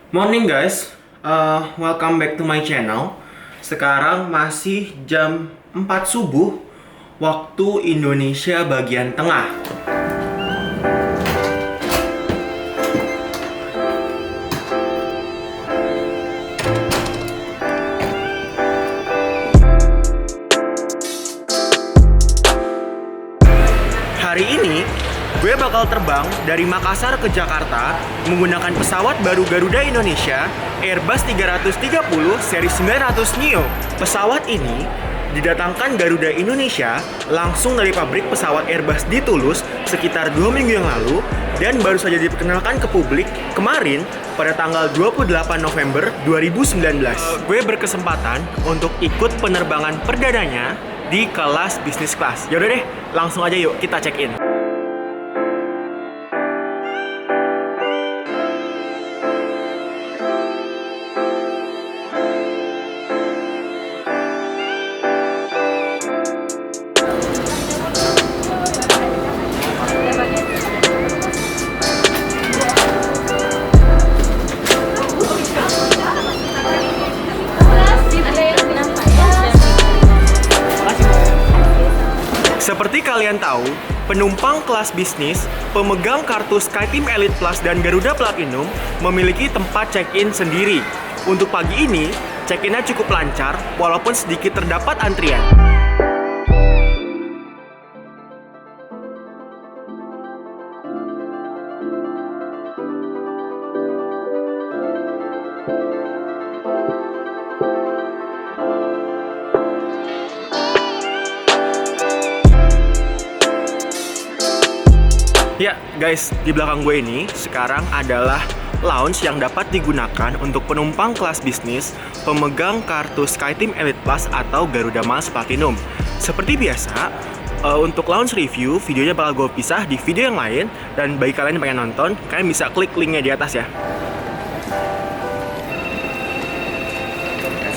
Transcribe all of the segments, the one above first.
Morning guys, welcome back to my channel. Sekarang masih jam 4 subuh waktu Indonesia bagian tengah. Hari ini gue bakal terbang dari Makassar ke Jakarta menggunakan pesawat baru Garuda Indonesia Airbus 330 seri 900 Neo. Pesawat ini didatangkan Garuda Indonesia langsung dari pabrik pesawat Airbus di Toulouse sekitar 2 minggu yang lalu dan baru saja diperkenalkan ke publik kemarin pada tanggal 28 November 2019. Gue berkesempatan untuk ikut penerbangan perdananya di kelas bisnis kelas. Yaudah deh, langsung aja yuk kita check in. Seperti kalian tahu, penumpang kelas bisnis, pemegang kartu SkyTeam Elite Plus dan Garuda Platinum memiliki tempat check-in sendiri. Untuk pagi ini, check-in-nya cukup lancar walaupun sedikit terdapat antrian. Ya guys, di belakang gue ini sekarang adalah lounge yang dapat digunakan untuk penumpang kelas bisnis pemegang kartu SkyTeam Elite Plus atau Garuda Miles Platinum. Seperti biasa, untuk lounge review, videonya bakal gue pisah di video yang lain. Dan bagi kalian yang pengen nonton, kalian bisa klik linknya di atas ya.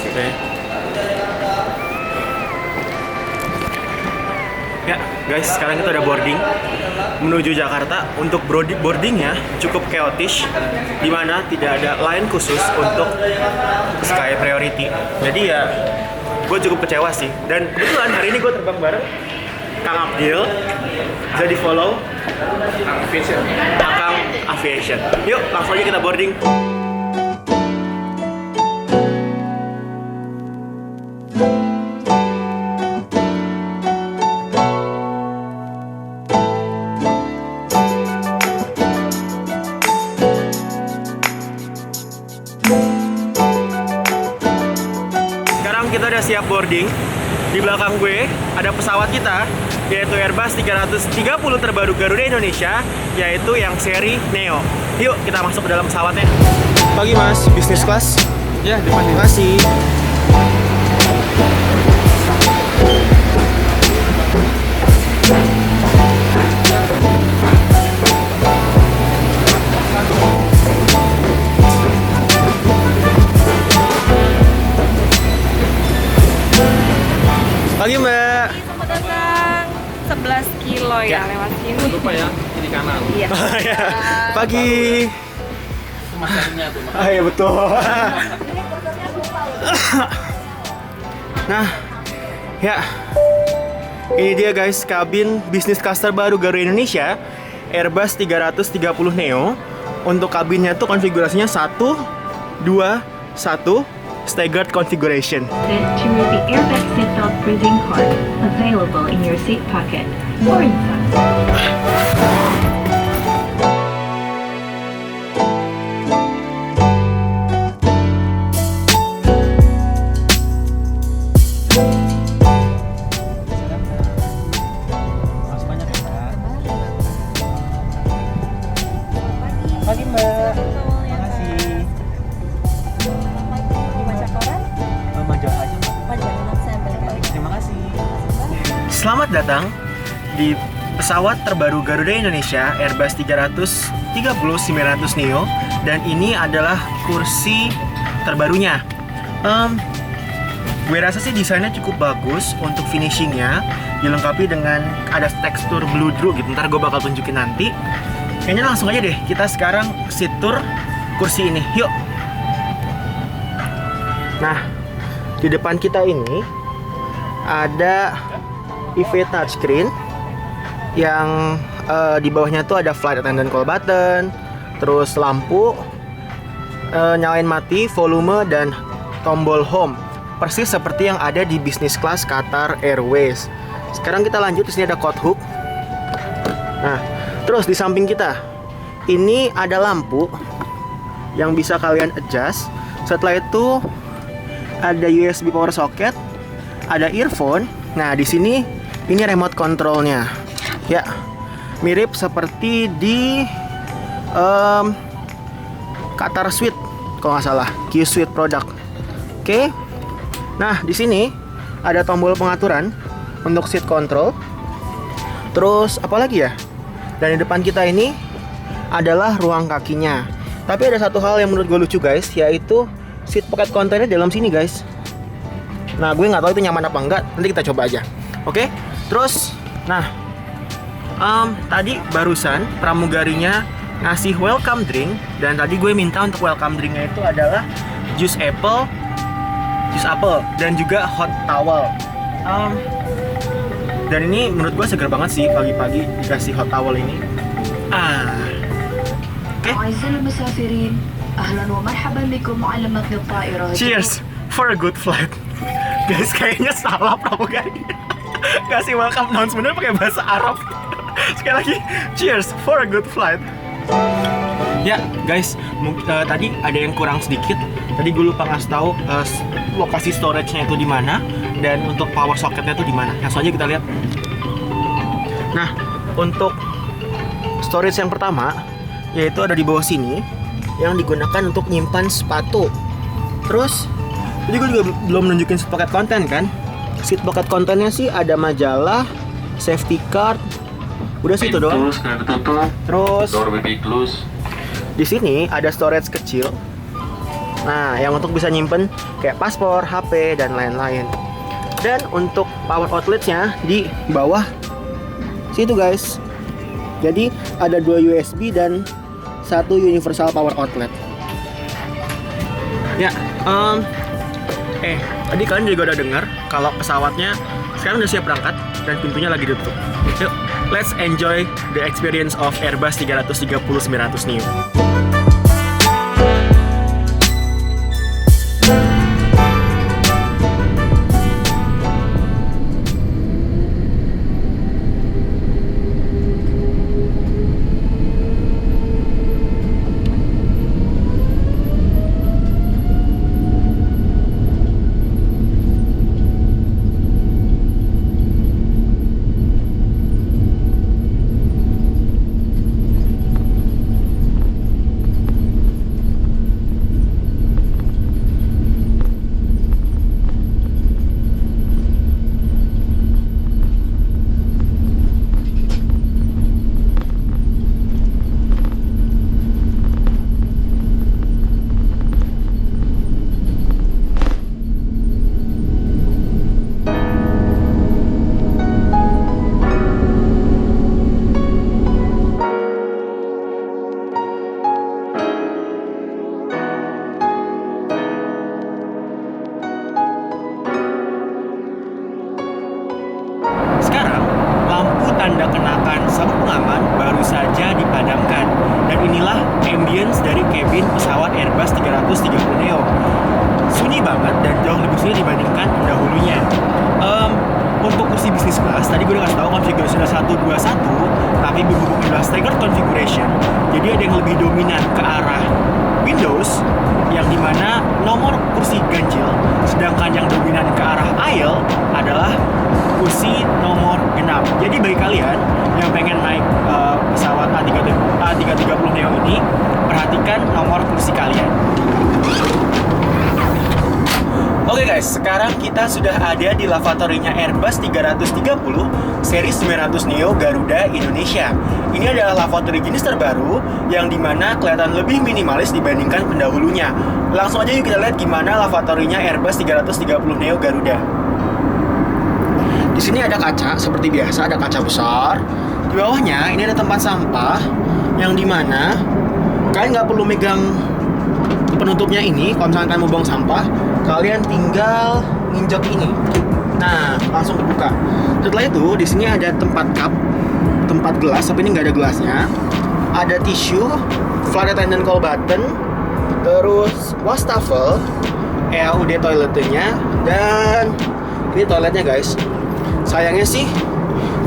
Oke. Ya guys, sekarang kita udah boarding menuju Jakarta. Untuk boardingnya cukup chaotic, dimana tidak ada line khusus untuk Sky Priority. Jadi ya, gue cukup kecewa sih. Dan kebetulan hari ini gue terbang bareng Kang Abdil. Jadi follow Akang Aviation. Yuk, langsung aja kita boarding. Kita udah siap boarding. Di belakang gue ada pesawat kita, yaitu Airbus 330 terbaru Garuda Indonesia, yaitu yang seri Neo. Yuk kita masuk ke dalam pesawatnya. Pagi mas, bisnis kelas? Ya, depan Terima kasih. Pagi mbak. Selamat datang. 11 kilo ya lewat sini. Jangan lupa ya, kiri kanan. Iya. Pagi. Maskernya tuh. Ah iya betul. Nah, ya. Ini dia guys, kabin bisnis kelas terbaru Garuda Indonesia Airbus 330 Neo. Untuk kabinnya tuh konfigurasinya 1, 2, 1 staggered configuration. Then to remove the airbag seatbelt freezing cord available in your seat pocket or inside. Pagi mbak. Makasih. Baca koran? Majalah aja mbak. Majalah saya ambil. Terima kasih. Selamat datang di pesawat terbaru Garuda Indonesia Airbus 330-900 Neo. Dan ini adalah kursi terbarunya. Gue rasa sih desainnya cukup bagus untuk finishingnya, dilengkapi dengan ada tekstur blue drew gitu. Ntar gue bakal tunjukin nanti. Kayaknya langsung aja deh kita sekarang seat tour kursi ini. Yuk. Nah, di depan kita ini ada EV touchscreen yang di bawahnya tuh ada flight attendant call button, terus lampu, nyalain mati, volume, dan tombol home. Persis seperti yang ada di business class Qatar Airways. Sekarang kita lanjut, di sini ada coat hook. Nah, terus di samping kita ini ada lampu yang bisa kalian adjust. Setelah itu ada USB power socket, ada earphone. Nah, di sini ini remote controlnya. Ya, mirip seperti di Qatar Suite kalau nggak salah, Q Suite product. Oke. Nah, di sini ada tombol pengaturan untuk seat control. Terus apa lagi ya? Dan di depan kita ini adalah ruang kakinya. Tapi ada satu hal yang menurut gue lucu guys, yaitu seat pocket container dalam sini guys. Nah, gue nggak tahu itu nyaman apa enggak. Nanti kita coba aja. Oke. Terus, nah, tadi barusan pramugarinya ngasih welcome drink, dan tadi gue minta untuk welcome drinknya itu adalah jus apple, dan juga hot towel. Dan ini menurut gue seger banget sih pagi-pagi dikasih hot towel ini. أعزائي المسافرين أهلا ومرحبا بكم على متن الطائرة. Cheers for a good flight. Guys, kayaknya salah pramugari. Kasih welcome announcement pakai bahasa Arab. Sekali lagi, cheers for a good flight. Ya guys, tadi ada yang kurang sedikit. Tadi gue lupa ngasih tahu lokasi storage-nya itu di mana, dan untuk power socket-nya itu di mana. Langsung aja kita lihat. Nah, untuk storage yang pertama yaitu ada di bawah sini, yang digunakan untuk nyimpan sepatu. Terus tadi gue juga belum nunjukin seat pocket content kan. Seat pocket contentnya sih ada majalah, safety card, udah situ doang. Terus di sini ada storage kecil. Nah, yang untuk bisa nyimpen kayak paspor, HP, dan lain-lain. Dan untuk power outletnya di bawah situ guys. Jadi ada 2 USB dan 1 universal power outlet. Ya, tadi kalian juga udah dengar kalau pesawatnya sekarang udah siap berangkat dan pintunya lagi ditutup. Yuk, let's enjoy the experience of Airbus 330-900 Neo. tanda kenakan sabuk pengaman baru saja dipadamkan. Dan inilah ambience dari kabin pesawat Airbus 330 Neo. Sunyi banget dan jauh lebih sunyi dibandingkan pendahulunya. Untuk kursi bisnis class, tadi gue udah kasih tau konfigurasi 121, tapi berhubung adalah staggered configuration, jadi ada yang lebih dominan ke arah Windows, yang dimana nomor kursi ganjil, sedangkan yang dominan ke arah aisle adalah kursi nomor genap. Jadi bagi kalian yang pengen naik pesawat A330 Neo ini, perhatikan nomor kursi kalian. Oke guys, sekarang kita sudah ada di lavatory-nya Airbus 330 seri 900 Neo Garuda Indonesia. Ini adalah lavatory jenis terbaru yang dimana kelihatan lebih minimalis dibandingkan pendahulunya. Langsung aja yuk kita lihat gimana lavatory-nya Airbus 330 Neo Garuda. Di sini ada kaca seperti biasa, ada kaca besar. Di bawahnya ini ada tempat sampah yang dimana kalian nggak perlu megang penutupnya ini. Kalau misalkan kalian mau buang sampah, kalian tinggal nginjek ini. Nah, langsung kebuka. Setelah itu di sini ada tempat cup, tempat gelas, tapi ini nggak ada gelasnya. Ada tisu, flight attendant call button, terus wastafel, EAUD toiletnya, dan ini toiletnya guys. Sayangnya sih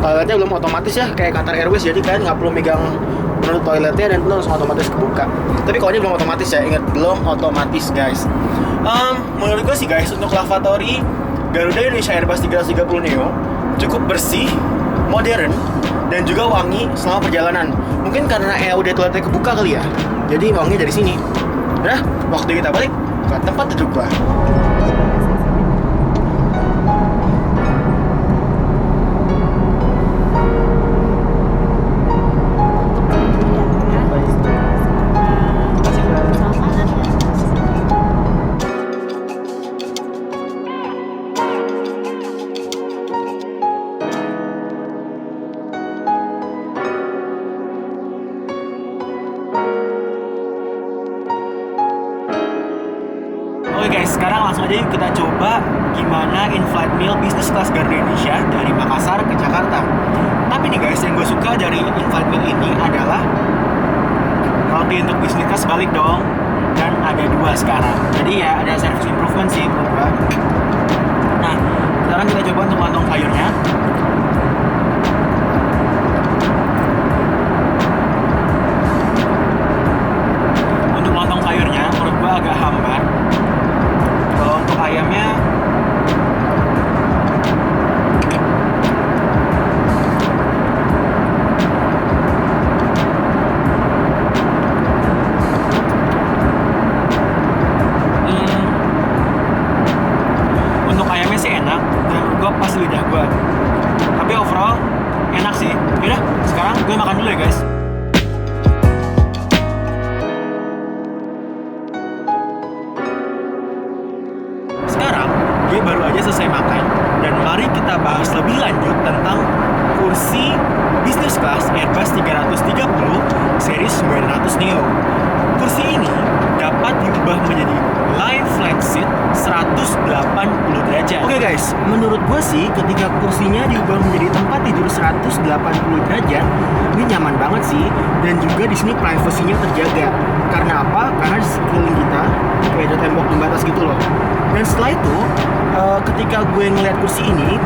toiletnya belum otomatis ya, kayak Qatar Airways, jadi kalian nggak perlu megang penutup toiletnya dan itu langsung otomatis kebuka. Tapi kalau ini belum otomatis ya, ingat belum otomatis guys. Menurut gue sih guys, untuk lavatory Garuda Indonesia Airbus 330 Neo cukup bersih, modern, dan juga wangi selama perjalanan. Mungkin karena EAUD toiletnya kebuka kali ya, jadi wangi dari sini. Nah, waktu kita balik ke tempat duduk gua. Oke guys, sekarang langsung aja yuk kita coba gimana in-flight meal bisnis kelas Garuda Indonesia dari Makassar ke Jakarta. Tapi nih guys, yang gue suka dari in-flight meal ini adalah kalau di untuk bisnis kelas balik dong, dan ada 2 sekarang. Jadi ya ada service improvement sih menurut gue. Nah, sekarang kita coba untuk lontong sayurnya. Untuk lontong sayurnya menurut gue agak hambar. Kalau untuk ayamnya untuk ayamnya sih enak dan menurut gue pas lidah gue. Tapi overall enak sih. Yaudah, sekarang gue makan dulu ya guys. Sekarang gue baru aja selesai makan dan mari kita bahas lebih lanjut tentang kursi business class Airbus 330 series 900 Neo. Kursi ini dapat diubah menjadi line flat seat 180 derajat. Oke guys, menurut gue sih ketika kursinya diubah menjadi tempat tidur 180 derajat, ini nyaman banget sih, dan juga di sini privasinya terjaga. Karena apa? Karena di sekeliling kita kayak ada tembok pembatas gitu loh. Dan setelah itu, ketika gue ngeliat kursi ini,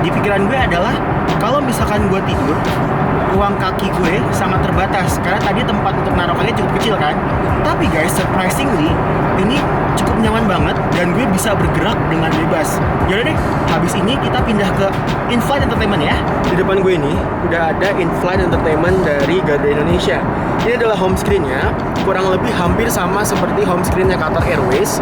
di pikiran gue adalah kalau misalkan gue tidur, ruang kaki gue sangat terbatas karena tadi tempat untuk naruh kaki cukup kecil kan. Tapi guys, surprisingly ini cukup nyaman banget dan gue bisa bergerak dengan bebas. Yaudah deh, habis ini kita pindah ke in-flight entertainment ya. Di depan gue ini udah ada in-flight entertainment dari Garuda Indonesia. Ini adalah home screen-nya, kurang lebih hampir sama seperti home screen-nya Qatar Airways.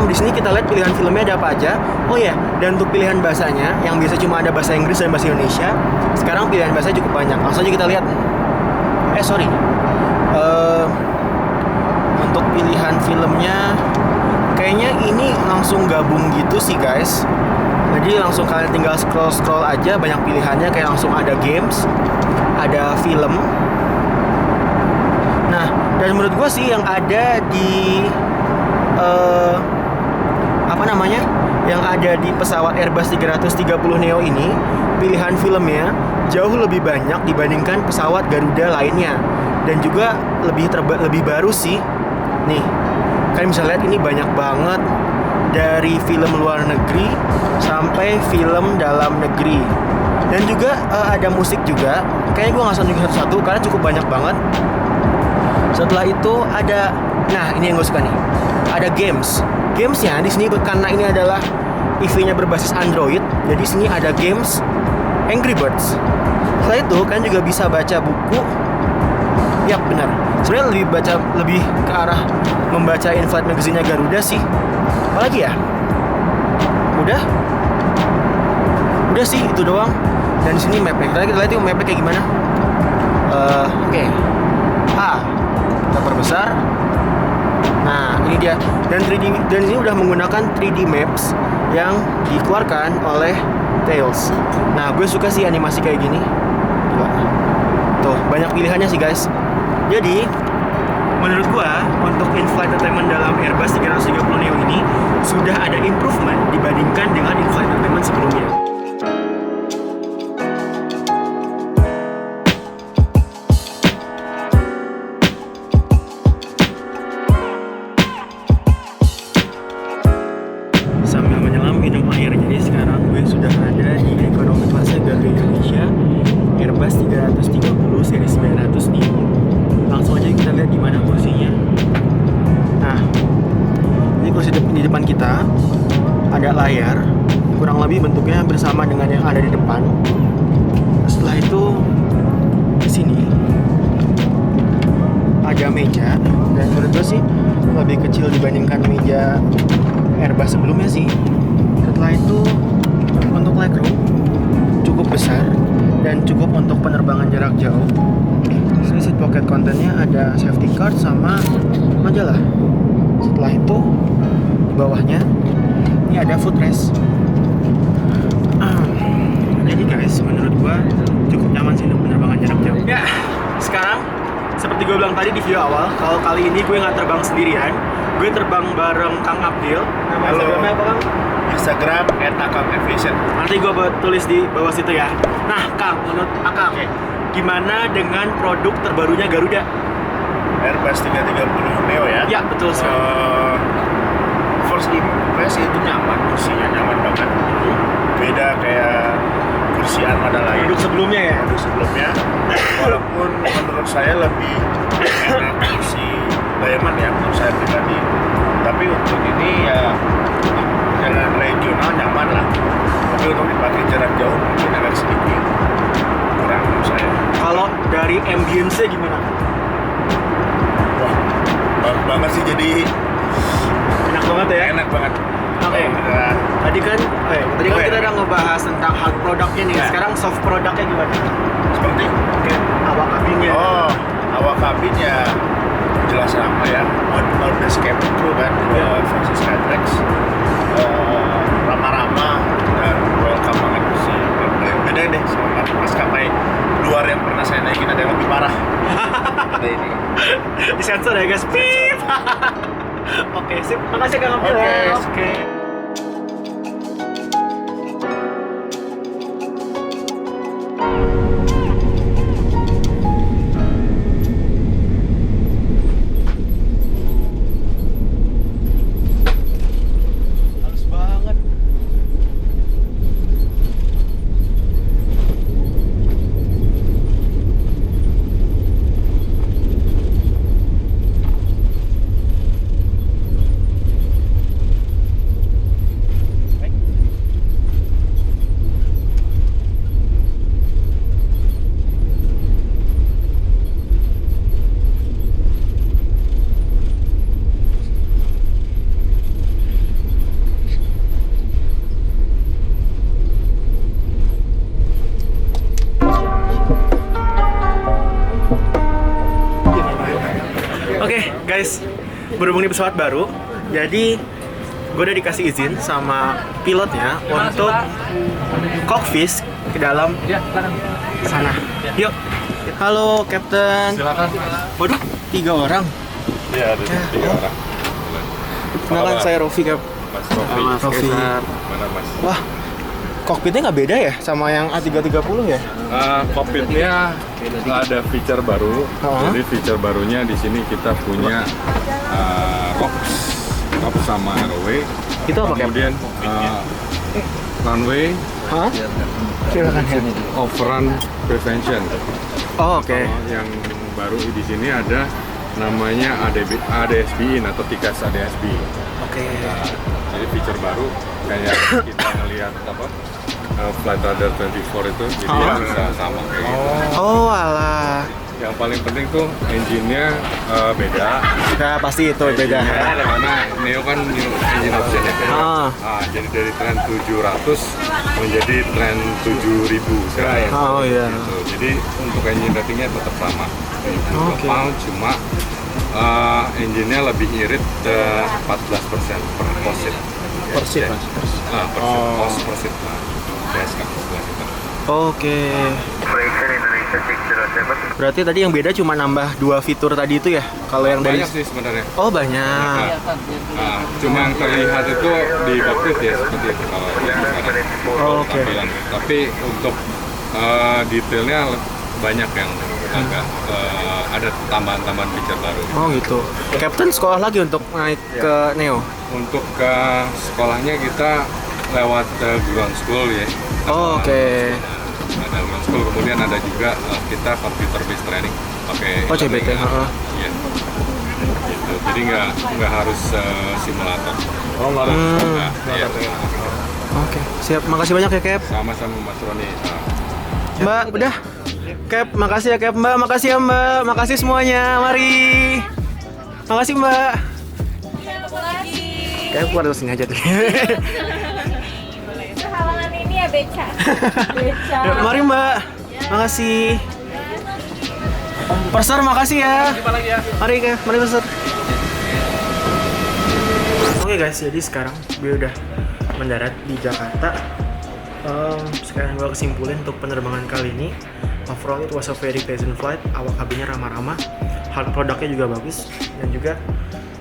Di sini kita lihat pilihan filmnya ada apa aja. Oh ya, dan untuk pilihan bahasanya yang biasa cuma ada bahasa Inggris dan bahasa Indonesia, sekarang pilihan bahasa cukup banyak. Langsung aja kita lihat. Untuk pilihan filmnya kayaknya ini langsung gabung gitu sih guys. Jadi langsung kalian tinggal scroll aja, banyak pilihannya, kayak langsung ada games, ada film. Nah, dan menurut gue sih yang ada di yang ada di pesawat Airbus 330 Neo ini, pilihan filmnya jauh lebih banyak dibandingkan pesawat Garuda lainnya, dan juga lebih baru sih. Nih, kalian bisa lihat ini banyak banget, dari film luar negeri sampai film dalam negeri, dan juga ada musik juga. Kayaknya gue nggak nunjukin satu-satu karena cukup banyak banget. Setelah itu ada, nah ini yang gue suka nih, ada gamesnya di sini karena ini adalah EV-nya berbasis Android, jadi sini ada games Angry Birds. Setelah itu kan juga bisa baca buku. Yap, benar. Sebenarnya lebih ke arah membaca in-flight magazine-nya Garuda sih. Apalagi ya? Udah sih itu doang. Dan di sini map-nya. Kita lihat yuk map-nya kayak gimana. Oke. Kita perbesar. Nah, ini dia. Dan ini udah menggunakan 3D maps yang dikeluarkan oleh Tails. Nah, gue suka sih animasi kayak gini. Tuh, banyak pilihannya sih guys. Jadi menurut gua untuk in-flight entertainment dalam Airbus 330 Neo ini sudah ada improvement dibandingkan dengan in-flight entertainment sebelumnya. Sambil menyelam minum air, jadi sekarang gue sudah ada di ekonomi kelasnya Garuda Indonesia Airbus 330 seri 900 Neo. Langsung aja kita lihat di mana kursinya. Nah, ini kursi di depan kita ada layar, kurang lebih bentuknya bersama dengan yang ada di depan. Setelah itu di sini ada meja, dan menurut gue sih lebih kecil dibandingkan meja Airbus sebelumnya sih. Setelah itu untuk legroom cukup besar dan cukup untuk penerbangan jarak jauh. Sini seat pocket contentnya ada safety card sama majalah. Setelah itu di bawahnya ini ada footrest. Jadi guys, menurut gua cukup nyaman sih untuk penerbangan jarak jauh. Ya, sekarang seperti gue bilang tadi di video awal, kalau kali ini gue nggak terbang sendirian, gue terbang bareng Kang Abdil. Nama Instagramnya apa, Kang? Instagram @akang_aviation. Nanti gue tulis di bawah situ ya. Nah, Kang, menurut Akang, gimana dengan produk terbarunya Garuda? Airbus 330 Neo ya. Ya, betul sekali. First impress itu nyaman, kursinya nyaman banget. Beda kayak kursi armada lain. Produk sebelumnya ya? Produk sebelumnya, walaupun menurut saya lebih enak kursi Diamond ya, menurut saya pribadi. Tapi untuk ini ya jalan regional nyaman lah. Tapi untuk dipakai jarak jauh mungkin agak sedikit kurang menurut saya. Kalau dari ambience-nya gimana? Wah, bagus banget sih, jadi Enak banget ya? enak banget. Oke. Udah Tadi kan kita udah ngebahas tentang hard produknya nih. Ya. Sekarang soft produknya gimana? seperti Kayak awak kabinnya. oh, awak kabin ya jelas sama ya. On base cabin crew kan, versi Skytrax, ramah-ramah dan welcome banget sih. Beda deh sama maskapai luar yang pernah saya naikin, ada yang lebih parah. Ada ini. Disensor ya guys. Pip. Oke, sip. Makasih Kang Abdil Oke, ya. sip. Oke. Halus banget. Oke guys, berhubung di pesawat baru, jadi gue udah dikasih izin sama pilotnya untuk cockpit ke dalam sana. Yuk. Halo, Captain. Silakan. Waduh, 3 orang. Iya, ada 3 orang. Kenalan, saya Rofi, Cap. Mas Rofi. Mas Rofi. Mana Mas? Wah, kokpitnya nggak beda ya sama yang A330 ya? Kokpitnya ada feature baru. Oh. Jadi feature barunya di sini kita punya ROPS sama runway. Itu apa, Cap? Kemudian runway Hah? Silakan. overrun prevention. Oh, oke. Yang baru di sini ada namanya ADSB atau TICAS ADSB. Oke. Jadi feature baru kayak kita ngelihat apa Flight Radar 24 itu, jadi ya bisa sama kayak gitu. Oh, alah. Yang paling penting tuh engine-nya beda. Nah, pasti itu beda. Karena Neo kan new engine option ya. Jadi dari tren 700 menjadi tren 7000 sekarang. Oh iya. Gitu. Jadi untuk engine ratingnya tetap sama. 70 Oke. pound, cuma engine-nya lebih irit 14% per posit. Per seat, Mas. Per seat, cost per seat. Nah, PSK sebelah kita. Oke. Berarti tadi yang beda cuma nambah 2 fitur tadi itu ya? Kalau yang dari Banyak sih sebenarnya. Oh, banyak. Nah, cuma yang terlihat itu di kokpit ya seperti itu kalau yang sekarang. Oh, oke. Tampilan. Tapi untuk detailnya banyak yang agak ada tambahan-tambahan feature baru. Oh, gitu. Captain sekolah lagi untuk naik ke Neo. Untuk ke sekolahnya kita lewat ground school ya. Oh, oke. Ada ground school, kemudian ada juga kita computer based training pakai Oh, CBT, e-learning. heeh. Iya. Gitu. Jadi nggak harus simulator. Oh, nggak ada. Nah, iya. Oke, siap. Makasih banyak ya, Cap. Sama-sama Mas Roni. Mbak, udah. Cap, makasih ya, Cap. Mbak, makasih ya, Mbak. Makasih semuanya. Mari. Makasih, Mbak. Kayak keluar dari sini aja tuh. Halangan ini ya beca. Beca. Ya, mari, Mbak. Makasih. Persar, makasih ya. Mari, Kak. Mari, Persar. Oke guys, jadi sekarang gue udah mendarat di Jakarta. Sekarang gue kesimpulin untuk penerbangan kali ini. Overall it was a very pleasant flight. Awak kabinnya ramah-ramah, hard produknya juga bagus, dan juga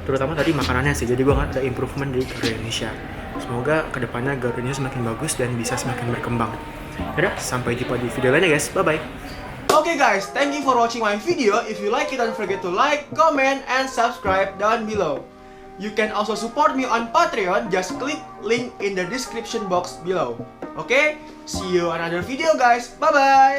terutama tadi makanannya sih. Jadi gue nggak ada improvement di Garuda Indonesia. Semoga kedepannya Garuda semakin bagus dan bisa semakin berkembang. Yaudah, sampai jumpa di video lainnya guys. Bye bye. Okay guys, thank you for watching my video. If you like it, don't forget to like, comment, and subscribe down below. You can also support me on Patreon. Just click link in the description box below. Okay? See you on another video guys. Bye bye.